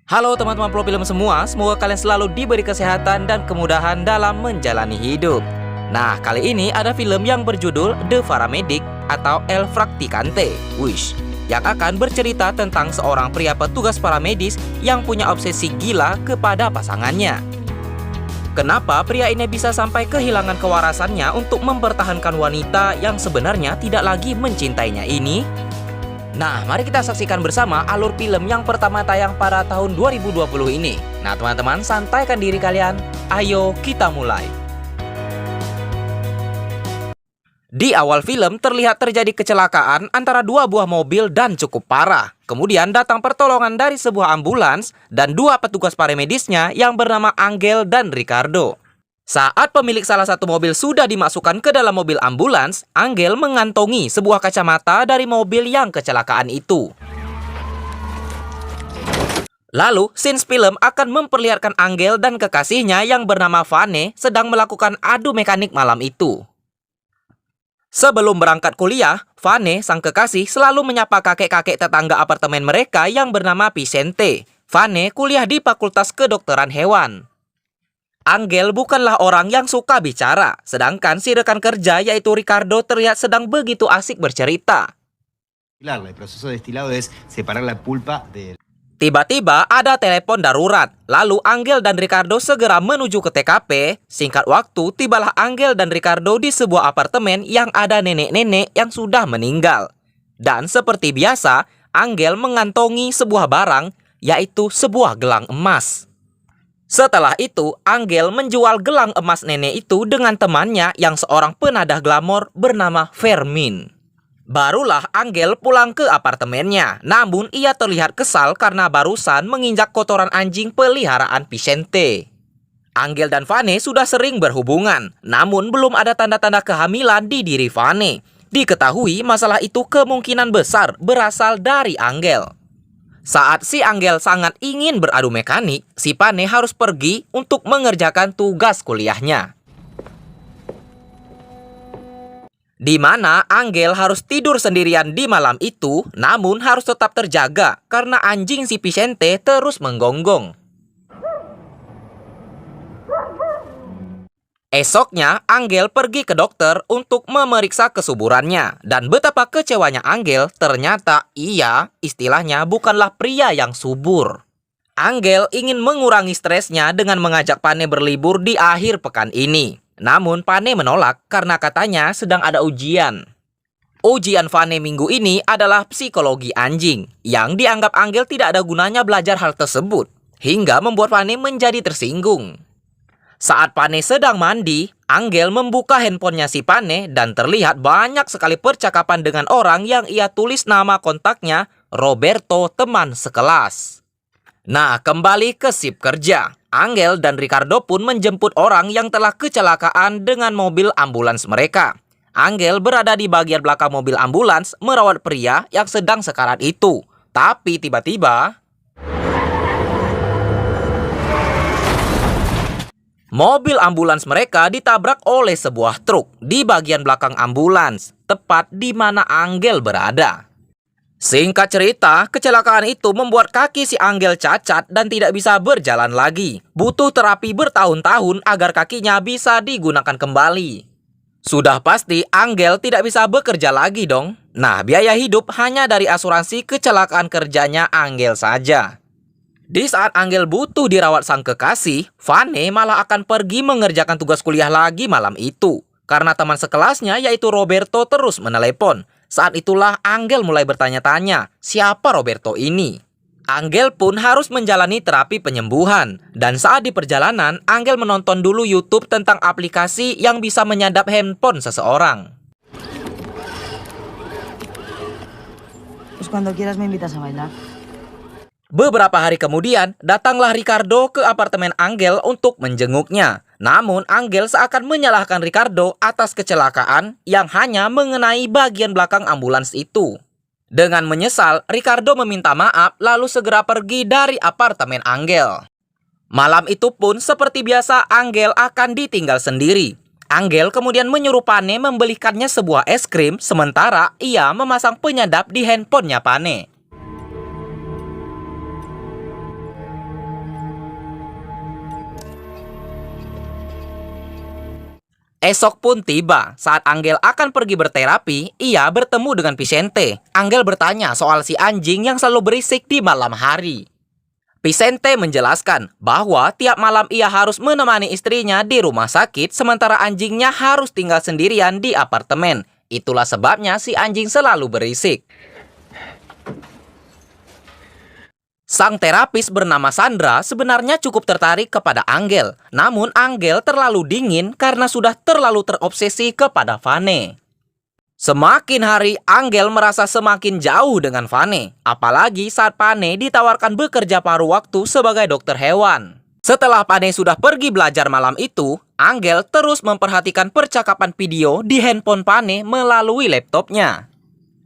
Halo teman-teman pro film semua, semoga kalian selalu diberi kesehatan dan kemudahan dalam menjalani hidup. Nah, kali ini ada film yang berjudul The Paramedic atau El Practicante, yang akan bercerita tentang seorang pria petugas paramedis yang punya obsesi gila kepada pasangannya. Kenapa pria ini bisa sampai kehilangan kewarasannya untuk mempertahankan wanita yang sebenarnya tidak lagi mencintainya ini? Nah, mari kita saksikan bersama alur film yang pertama tayang pada tahun 2020 ini. Nah, teman-teman, santaikan diri kalian. Ayo kita mulai. Di awal film terlihat terjadi kecelakaan antara dua buah mobil dan cukup parah. Kemudian datang pertolongan dari sebuah ambulans dan dua petugas paramedisnya yang bernama Angel dan Ricardo. Saat pemilik salah satu mobil sudah dimasukkan ke dalam mobil ambulans, Angel mengantongi sebuah kacamata dari mobil yang kecelakaan itu. Lalu, scenes film akan memperlihatkan Angel dan kekasihnya yang bernama Vane sedang melakukan adu mekanik malam itu. Sebelum berangkat kuliah, Vane, sang kekasih, selalu menyapa kakek-kakek tetangga apartemen mereka yang bernama Vicente. Vane kuliah di Fakultas Kedokteran Hewan. Angel bukanlah orang yang suka bicara, sedangkan si rekan kerja yaitu Ricardo terlihat sedang begitu asik bercerita. Tiba-tiba ada telepon darurat, lalu Angel dan Ricardo segera menuju ke TKP. Singkat waktu, tibalah Angel dan Ricardo di sebuah apartemen yang ada nenek-nenek yang sudah meninggal. Dan seperti biasa, Angel mengantongi sebuah barang, yaitu sebuah gelang emas. Setelah itu, Angel menjual gelang emas nenek itu dengan temannya yang seorang penadah glamor bernama Fermin. Barulah Angel pulang ke apartemennya, namun ia terlihat kesal karena barusan menginjak kotoran anjing peliharaan Vicente. Angel dan Vane sudah sering berhubungan, namun belum ada tanda-tanda kehamilan di diri Vane. Diketahui masalah itu kemungkinan besar berasal dari Angel. Saat si Angel sangat ingin beradu mekanik, si Vane harus pergi untuk mengerjakan tugas kuliahnya. Di mana Angel harus tidur sendirian di malam itu, namun harus tetap terjaga karena anjing si Vicente terus menggonggong. Esoknya, Angel pergi ke dokter untuk memeriksa kesuburannya. Dan betapa kecewanya Angel, ternyata ia istilahnya bukanlah pria yang subur. Angel ingin mengurangi stresnya dengan mengajak Vane berlibur di akhir pekan ini. Namun Vane menolak karena katanya sedang ada ujian. Ujian Vane minggu ini adalah psikologi anjing, yang dianggap Angel tidak ada gunanya belajar hal tersebut, hingga membuat Vane menjadi tersinggung. Saat Vane sedang mandi, Angel membuka handphonenya si Vane dan terlihat banyak sekali percakapan dengan orang yang ia tulis nama kontaknya Roberto, teman sekelas. Nah, kembali ke sip kerja. Angel dan Ricardo pun menjemput orang yang telah kecelakaan dengan mobil ambulans mereka. Angel berada di bagian belakang mobil ambulans merawat pria yang sedang sekarat itu. Tapi tiba-tiba mobil ambulans mereka ditabrak oleh sebuah truk di bagian belakang ambulans, tepat di mana Angel berada. Singkat cerita, kecelakaan itu membuat kaki si Angel cacat dan tidak bisa berjalan lagi. Butuh terapi bertahun-tahun agar kakinya bisa digunakan kembali. Sudah pasti Angel tidak bisa bekerja lagi dong. Nah, biaya hidup hanya dari asuransi kecelakaan kerjanya Angel saja. Di saat Angel butuh dirawat sang kekasih, Vane malah akan pergi mengerjakan tugas kuliah lagi malam itu. Karena teman sekelasnya yaitu Roberto terus menelepon. Saat itulah Angel mulai bertanya-tanya, siapa Roberto ini? Angel pun harus menjalani terapi penyembuhan. Dan saat di perjalanan, Angel menonton dulu YouTube tentang aplikasi yang bisa menyadap handphone seseorang. Pues cuando quieras me invitas a bailar. Beberapa hari kemudian, datanglah Ricardo ke apartemen Angel untuk menjenguknya. Namun, Angel seakan menyalahkan Ricardo atas kecelakaan yang hanya mengenai bagian belakang ambulans itu. Dengan menyesal, Ricardo meminta maaf lalu segera pergi dari apartemen Angel. Malam itu pun seperti biasa Angel akan ditinggal sendiri. Angel kemudian menyuruh Vane membelikannya sebuah es krim, sementara ia memasang penyadap di handphonenya Vane. Esok pun tiba. Saat Angel akan pergi berterapi, ia bertemu dengan Vicente. Angel bertanya soal si anjing yang selalu berisik di malam hari. Vicente menjelaskan bahwa tiap malam ia harus menemani istrinya di rumah sakit, sementara anjingnya harus tinggal sendirian di apartemen. Itulah sebabnya si anjing selalu berisik. Sang terapis bernama Sandra sebenarnya cukup tertarik kepada Angel. Namun Angel terlalu dingin karena sudah terlalu terobsesi kepada Vane. Semakin hari Angel merasa semakin jauh dengan Vane. Apalagi saat Vane ditawarkan bekerja paruh waktu sebagai dokter hewan. Setelah Vane sudah pergi belajar malam itu, Angel terus memperhatikan percakapan video di handphone Vane melalui laptopnya.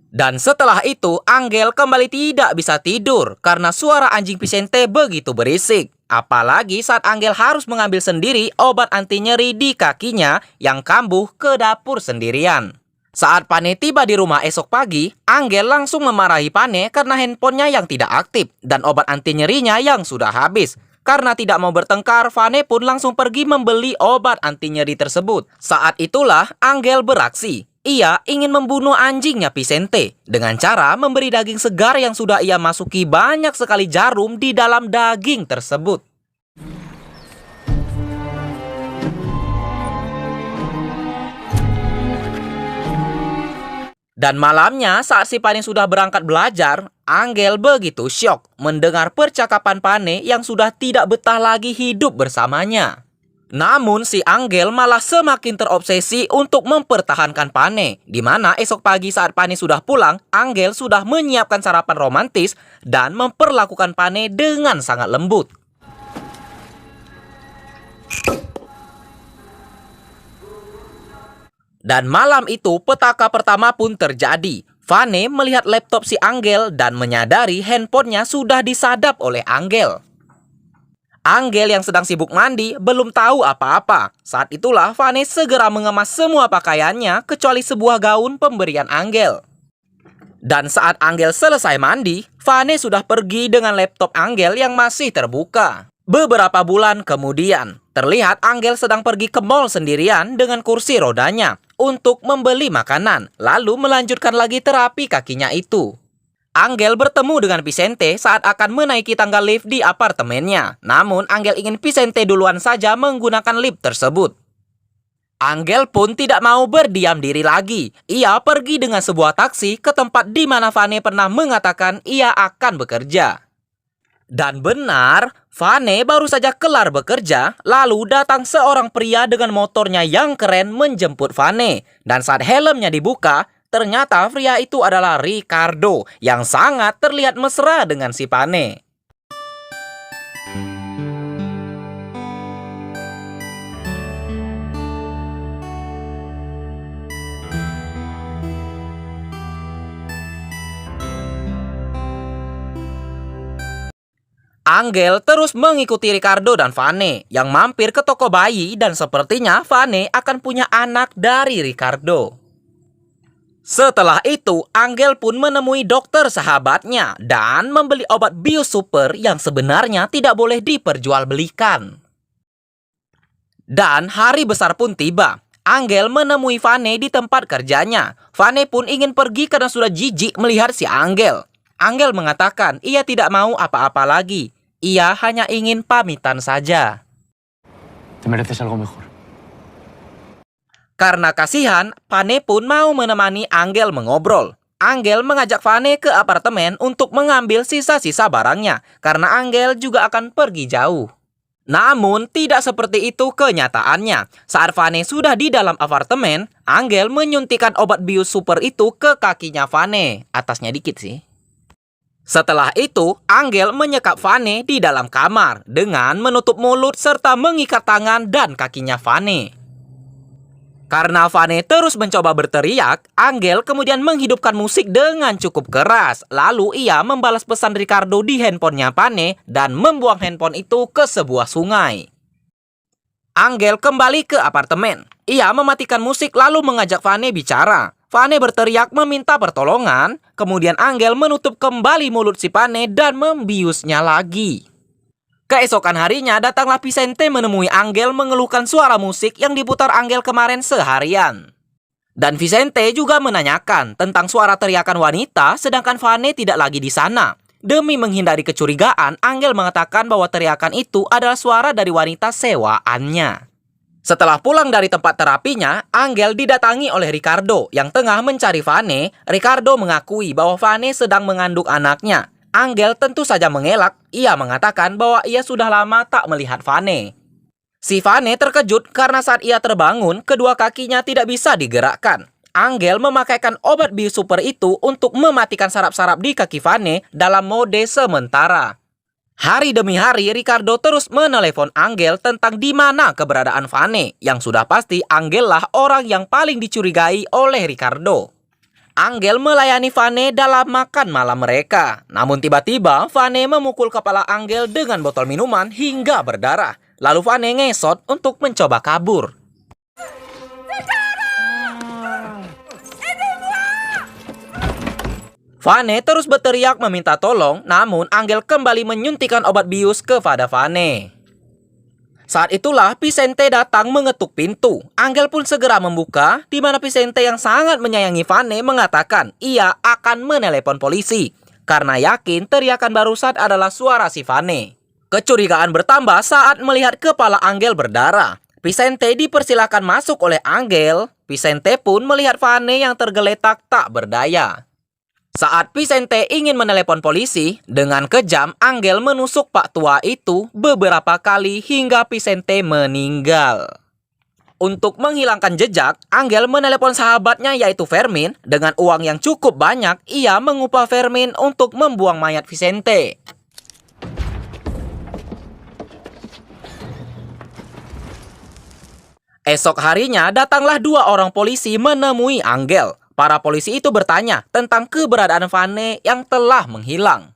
Dan setelah itu, Angel kembali tidak bisa tidur karena suara anjing Vicente begitu berisik. Apalagi saat Angel harus mengambil sendiri obat anti nyeri di kakinya yang kambuh ke dapur sendirian. Saat Vane tiba di rumah esok pagi, Angel langsung memarahi Vane karena handphonenya yang tidak aktif dan obat anti nyerinya yang sudah habis. Karena tidak mau bertengkar, Vane pun langsung pergi membeli obat anti nyeri tersebut. Saat itulah Angel beraksi. Ia ingin membunuh anjingnya Vicente dengan cara memberi daging segar yang sudah ia masuki banyak sekali jarum di dalam daging tersebut. Dan malamnya saat si Vane sudah berangkat belajar, Angel begitu syok mendengar percakapan Vane yang sudah tidak betah lagi hidup bersamanya. Namun si Angel malah semakin terobsesi untuk mempertahankan Vane, di mana esok pagi saat Vane sudah pulang, Angel sudah menyiapkan sarapan romantis dan memperlakukan Vane dengan sangat lembut. Dan malam itu petaka pertama pun terjadi. Vane melihat laptop si Angel dan menyadari handphonenya sudah disadap oleh Angel. Angel yang sedang sibuk mandi belum tahu apa-apa. Saat itulah Vane segera mengemas semua pakaiannya kecuali sebuah gaun pemberian Angel. Dan saat Angel selesai mandi, Vane sudah pergi dengan laptop Angel yang masih terbuka. Beberapa bulan kemudian, terlihat Angel sedang pergi ke mall sendirian dengan kursi rodanya untuk membeli makanan, lalu melanjutkan lagi terapi kakinya itu. Angel bertemu dengan Vicente saat akan menaiki tangga lift di apartemennya. Namun Angel ingin Vicente duluan saja menggunakan lift tersebut. Angel pun tidak mau berdiam diri lagi. Ia pergi dengan sebuah taksi ke tempat di mana Vane pernah mengatakan ia akan bekerja. Dan benar, Vane baru saja kelar bekerja, lalu datang seorang pria dengan motornya yang keren menjemput Vane. Dan saat helmnya dibuka, ternyata pria itu adalah Ricardo yang sangat terlihat mesra dengan si Vane. Angel terus mengikuti Ricardo dan Vane yang mampir ke toko bayi dan sepertinya Vane akan punya anak dari Ricardo. Setelah itu, Angel pun menemui dokter sahabatnya dan membeli obat bius super yang sebenarnya tidak boleh diperjualbelikan. Dan hari besar pun tiba. Angel menemui Vane di tempat kerjanya. Vane pun ingin pergi karena sudah jijik melihat si Angel. Angel mengatakan ia tidak mau apa-apa lagi. Ia hanya ingin pamitan saja. Te mereces algo mejor. Karena kasihan, Vane pun mau menemani Angel mengobrol. Angel mengajak Vane ke apartemen untuk mengambil sisa-sisa barangnya, karena Angel juga akan pergi jauh. Namun, tidak seperti itu kenyataannya. Saat Vane sudah di dalam apartemen, Angel menyuntikkan obat bius super itu ke kakinya Vane. Atasnya dikit sih. Setelah itu, Angel menyekap Vane di dalam kamar dengan menutup mulut serta mengikat tangan dan kakinya Vane. Karena Vane terus mencoba berteriak, Angel kemudian menghidupkan musik dengan cukup keras. Lalu ia membalas pesan Ricardo di handphonenya Vane dan membuang handphone itu ke sebuah sungai. Angel kembali ke apartemen. Ia mematikan musik lalu mengajak Vane bicara. Vane berteriak meminta pertolongan. Kemudian Angel menutup kembali mulut si Vane dan membiusnya lagi. Keesokan harinya datanglah Vicente menemui Angel mengeluhkan suara musik yang diputar Angel kemarin seharian. Dan Vicente juga menanyakan tentang suara teriakan wanita sedangkan Vane tidak lagi di sana. Demi menghindari kecurigaan, Angel mengatakan bahwa teriakan itu adalah suara dari wanita sewaannya. Setelah pulang dari tempat terapinya, Angel didatangi oleh Ricardo yang tengah mencari Vane. Ricardo mengakui bahwa Vane sedang mengandung anaknya. Angel tentu saja mengelak. Ia mengatakan bahwa ia sudah lama tak melihat Vane. Si Vane terkejut karena saat ia terbangun, kedua kakinya tidak bisa digerakkan. Angel memakaikan obat bius super itu untuk mematikan saraf-saraf di kaki Vane dalam mode sementara. Hari demi hari, Ricardo terus menelepon Angel tentang di mana keberadaan Vane, yang sudah pasti Angel lah orang yang paling dicurigai oleh Ricardo. Angel melayani Vane dalam makan malam mereka. Namun tiba-tiba Vane memukul kepala Angel dengan botol minuman hingga berdarah. Lalu Vane ngesot untuk mencoba kabur. Vane terus berteriak meminta tolong, namun Angel kembali menyuntikkan obat bius kepada Vane. Saat itulah Vicente datang mengetuk pintu. Angel pun segera membuka, di mana Vicente yang sangat menyayangi Vane mengatakan ia akan menelepon polisi karena yakin teriakan barusan adalah suara si Vane. Kecurigaan bertambah saat melihat kepala Angel berdarah. Vicente dipersilakan masuk oleh Angel. Vicente pun melihat Vane yang tergeletak tak berdaya. Saat Vicente ingin menelepon polisi, dengan kejam Angel menusuk Pak Tua itu beberapa kali hingga Vicente meninggal. Untuk menghilangkan jejak, Angel menelepon sahabatnya yaitu Fermin. Dengan uang yang cukup banyak, ia mengupah Fermin untuk membuang mayat Vicente. Esok harinya datanglah dua orang polisi menemui Angel. Para polisi itu bertanya tentang keberadaan Vane yang telah menghilang.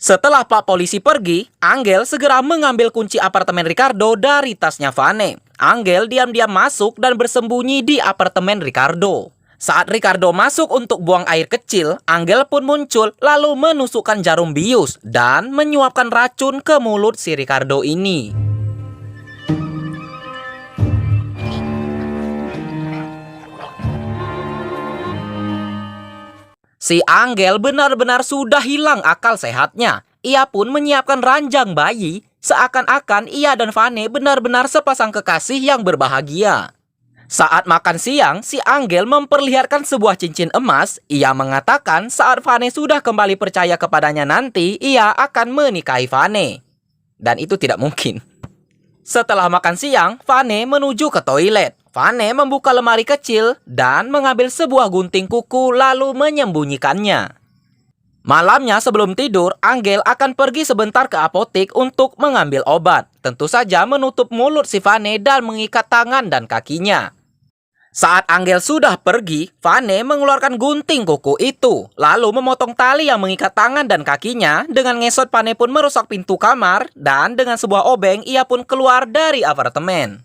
Setelah Pak Polisi pergi, Angel segera mengambil kunci apartemen Ricardo dari tasnya Vane. Angel diam-diam masuk dan bersembunyi di apartemen Ricardo. Saat Ricardo masuk untuk buang air kecil, Angel pun muncul lalu menusukkan jarum bius dan menyuapkan racun ke mulut si Ricardo ini. Si Angel benar-benar sudah hilang akal sehatnya. Ia pun menyiapkan ranjang bayi, seakan-akan ia dan Vane benar-benar sepasang kekasih yang berbahagia. Saat makan siang, si Angel memperlihatkan sebuah cincin emas. Ia mengatakan saat Vane sudah kembali percaya kepadanya nanti, ia akan menikahi Vane. Dan itu tidak mungkin. Setelah makan siang, Vane menuju ke toilet. Vane membuka lemari kecil dan mengambil sebuah gunting kuku lalu menyembunyikannya. Malamnya sebelum tidur, Angel akan pergi sebentar ke apotek untuk mengambil obat. Tentu saja menutup mulut si Vane dan mengikat tangan dan kakinya. Saat Angel sudah pergi, Vane mengeluarkan gunting kuku itu, lalu memotong tali yang mengikat tangan dan kakinya. Dengan ngesot, Vane pun merusak pintu kamar dan dengan sebuah obeng ia pun keluar dari apartemen.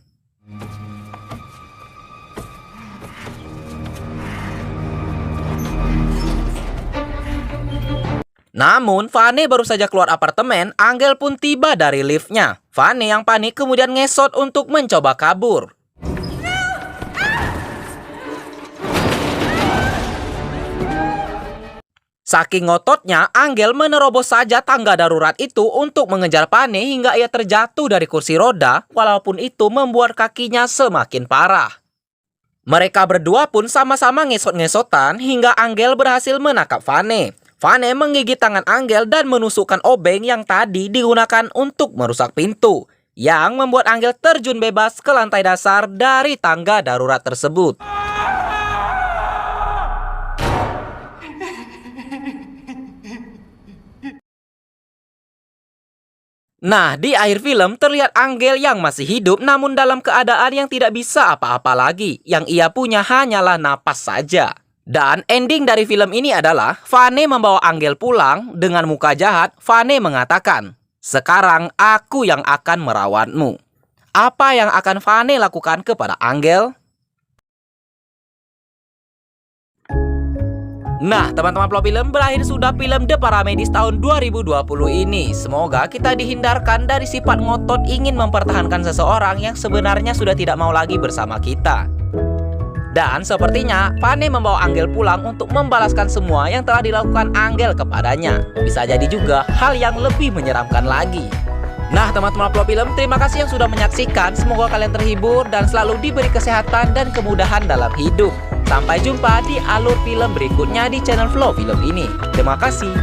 Namun, Vane baru saja keluar apartemen, Angel pun tiba dari liftnya. Vane yang panik kemudian ngesot untuk mencoba kabur. Saking ngototnya, Angel menerobos saja tangga darurat itu untuk mengejar Vane hingga ia terjatuh dari kursi roda, walaupun itu membuat kakinya semakin parah. Mereka berdua pun sama-sama ngesot-ngesotan hingga Angel berhasil menangkap Vane. Vane menggigit tangan Angel dan menusukkan obeng yang tadi digunakan untuk merusak pintu, yang membuat Angel terjun bebas ke lantai dasar dari tangga darurat tersebut. Nah, di akhir film terlihat Angel yang masih hidup namun dalam keadaan yang tidak bisa apa-apa lagi. Yang ia punya hanyalah napas saja. Dan ending dari film ini adalah Vane membawa Angel pulang. Dengan muka jahat, Vane mengatakan, "Sekarang aku yang akan merawatmu." Apa yang akan Vane lakukan kepada Angel? Nah, teman-teman Flow Film, berakhir sudah film The Paramedis tahun 2020 ini. Semoga kita dihindarkan dari sifat ngotot ingin mempertahankan seseorang yang sebenarnya sudah tidak mau lagi bersama kita. Dan sepertinya Pane membawa Angel pulang untuk membalaskan semua yang telah dilakukan Angel kepadanya. Bisa jadi juga hal yang lebih menyeramkan lagi. Nah, teman-teman Flow Film, terima kasih yang sudah menyaksikan. Semoga kalian terhibur dan selalu diberi kesehatan dan kemudahan dalam hidup. Sampai jumpa di alur film berikutnya di channel Flow Film ini. Terima kasih.